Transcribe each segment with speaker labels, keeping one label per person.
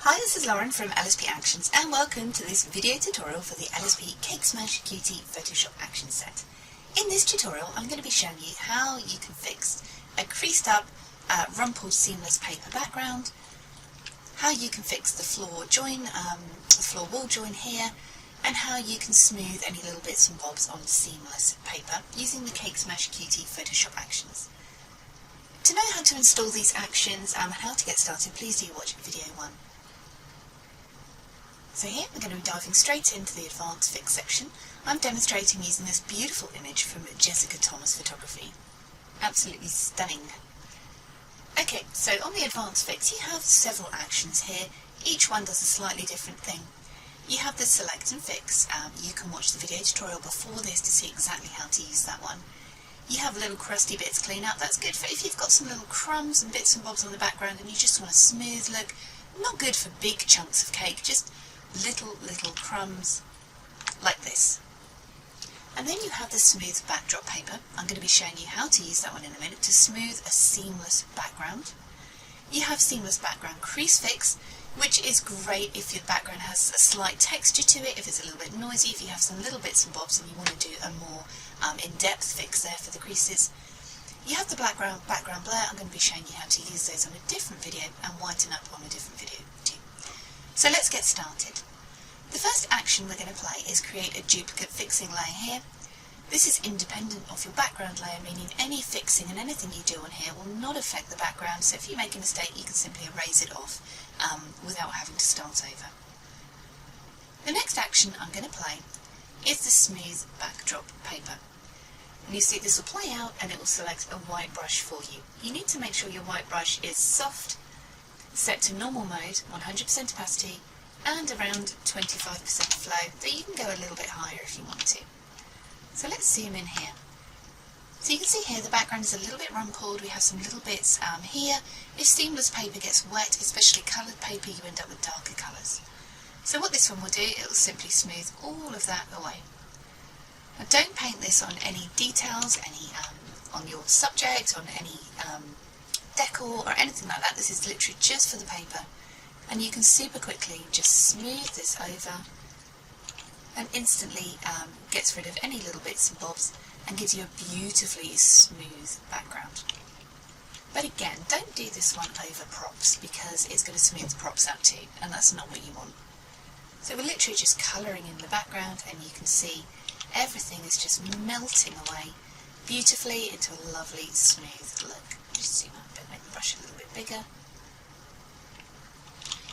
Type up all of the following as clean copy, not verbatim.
Speaker 1: Hi, this is Lauren from LSP Actions and welcome to this video tutorial for the LSP Cake Smash Cutie Photoshop Action Set. In this tutorial I'm going to be showing you how you can fix a creased up, rumpled seamless paper background, how you can fix the floor wall join here, and how you can smooth any little bits and bobs on seamless paper using the Cake Smash Cutie Photoshop Actions. To know how to install these actions and how to get started, please do watch video 1. So here we're going to be diving straight into the Advanced Fix section. I'm demonstrating using this beautiful image from Jessica Thomas Photography. Absolutely stunning. Okay, so on the Advanced Fix you have several actions here. Each one does a slightly different thing. You have the Select and Fix. You can watch the video tutorial before this to see exactly how to use that one. You have little crusty bits clean up. That's good for if you've got some little crumbs and bits and bobs on the background and you just want a smooth look. Not good for big chunks of cake, just little crumbs like this. And then you have the smooth backdrop paper. I'm going to be showing you how to use that one in a minute to smooth a seamless background. You have seamless background crease fix, which is great if your background has a slight texture to it, if it's a little bit noisy, if you have some little bits and bobs and you want to do a more in-depth fix there for the creases. You have the background blur. I'm going to be showing you how to use those on a different video and whiten up on a different video too. So let's get started. The first action we're going to play is create a duplicate fixing layer here. This is independent of your background layer, meaning any fixing and anything you do on here will not affect the background, so if you make a mistake you can simply erase it off without having to start over. The next action I'm going to play is the smooth backdrop paper. And you see this will play out and it will select a white brush for you. You need to make sure your white brush is soft, set to normal mode, 100% opacity, and around 25% flow, but you can go a little bit higher if you want to. So let's zoom in here. So you can see here the background is a little bit rumpled, we have some little bits here. If seamless paper gets wet, especially coloured paper, you end up with darker colours. So what this one will do, it will simply smooth all of that away. Now don't paint this on any details, on your subject, on any decor or anything like that. This is literally just for the paper. And you can super quickly just smooth this over and instantly gets rid of any little bits and bobs and gives you a beautifully smooth background. But again, don't do this one over props because it's going to smooth the props out too, and that's not what you want. So we're literally just colouring in the background and you can see everything is just melting away beautifully into a lovely smooth look. Just zoom up a bit, make the brush a little bit bigger.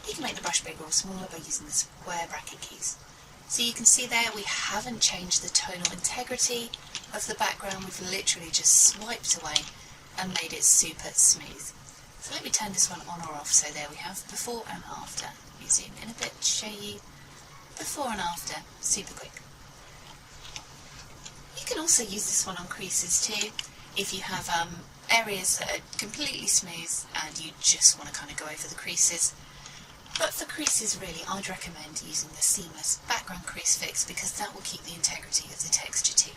Speaker 1: You can make the brush bigger or smaller by using the square bracket keys. So you can see there we haven't changed the tonal integrity of the background, we've literally just swiped away and made it super smooth. So let me turn this one on or off. So there we have before and after. Let me zoom in a bit to show you before and after, super quick. You can also use this one on creases too, if you have areas that are completely smooth and you just want to kind of go over the creases. But for creases really, I'd recommend using the seamless background crease fix because that will keep the integrity of the texture too.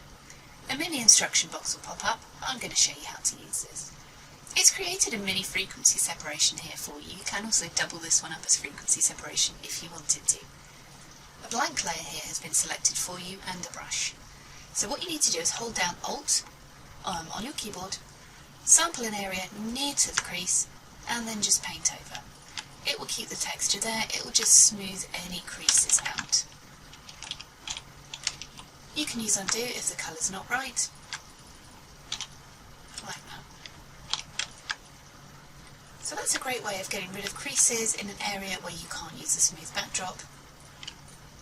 Speaker 1: A mini instruction box will pop up. I'm going to show you how to use this. It's created a mini frequency separation here for you. You can also double this one up as frequency separation if you wanted to. A blank layer here has been selected for you and a brush. So what you need to do is hold down Alt on your keyboard, sample an area near to the crease and then just paint over. It will keep the texture there, it will just smooth any creases out. You can use undo if the colour's not right, like that. So that's a great way of getting rid of creases in an area where you can't use a smooth backdrop.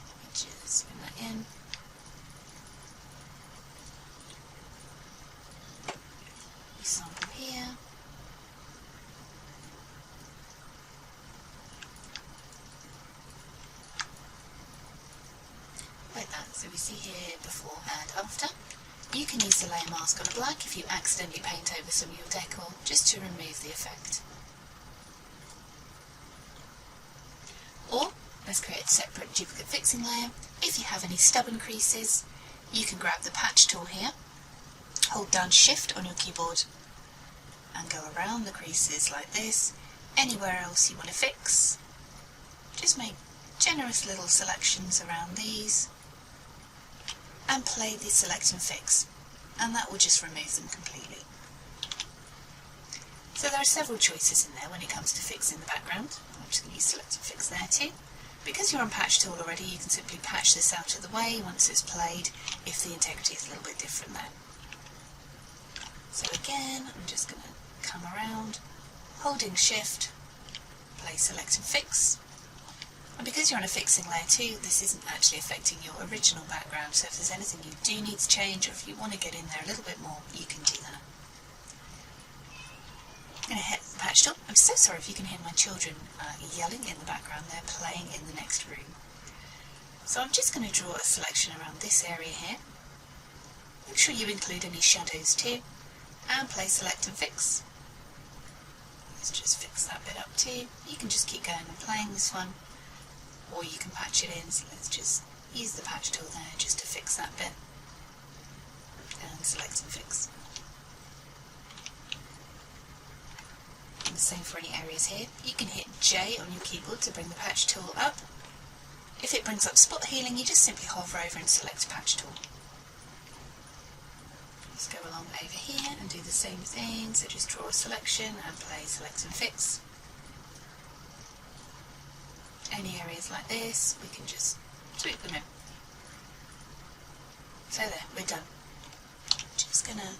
Speaker 1: Let me just spin that in. Sample here. Like that. So we see here before and after. You can use the layer mask on a black if you accidentally paint over some of your decor, just to remove the effect. Or let's create a separate duplicate fixing layer. If you have any stubborn creases, you can grab the patch tool here, hold down Shift on your keyboard and go around the creases like this. Anywhere else you want to fix, just make generous little selections around these and play the select and fix, and that will just remove them completely. So there are several choices in there when it comes to fixing the background. I'm just going to use select and fix there too. Because you're on patch tool already, you can simply patch this out of the way once it's played if the integrity is a little bit different there. So again, I'm just going to come around, holding shift, play select and fix. And because you're on a fixing layer too, this isn't actually affecting your original background, so if there's anything you do need to change or if you want to get in there a little bit more, you can do that. I'm going to hit the patch tool. I'm so sorry if you can hear my children yelling in the background. They're playing in the next room. So I'm just going to draw a selection around this area here. Make sure you include any shadows too, and play select and fix. Let's just fix that bit up too. You can just keep going and playing this one, or you can patch it in. So let's just use the patch tool there just to fix that bit, and select and fix. And the same for any areas here. You can hit J on your keyboard to bring the patch tool up. If it brings up spot healing, you just simply hover over and select patch tool. Let's go along over here and do the same thing. So just draw a selection and play select and fix. Any areas like this, we can just swoop them in. So there, we're done. Just going to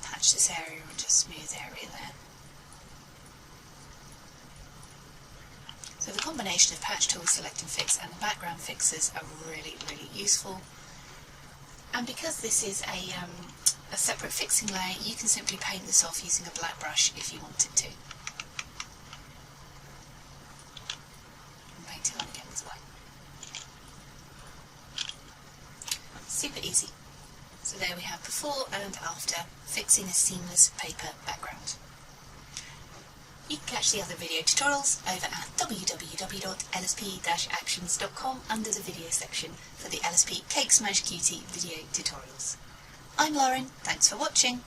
Speaker 1: patch this area onto a smooth area there. So the combination of patch tool, select and fix and the background fixes are really, really useful. And because this is a separate fixing layer, you can simply paint this off using a black brush if you wanted to. And paint it on again as well. Super easy. So there we have before and after fixing a seamless paper background. You can catch the other video tutorials over at www.lsp-actions.com under the video section for the LSP Cake Smash Cutie video tutorials. I'm Lauren, thanks for watching.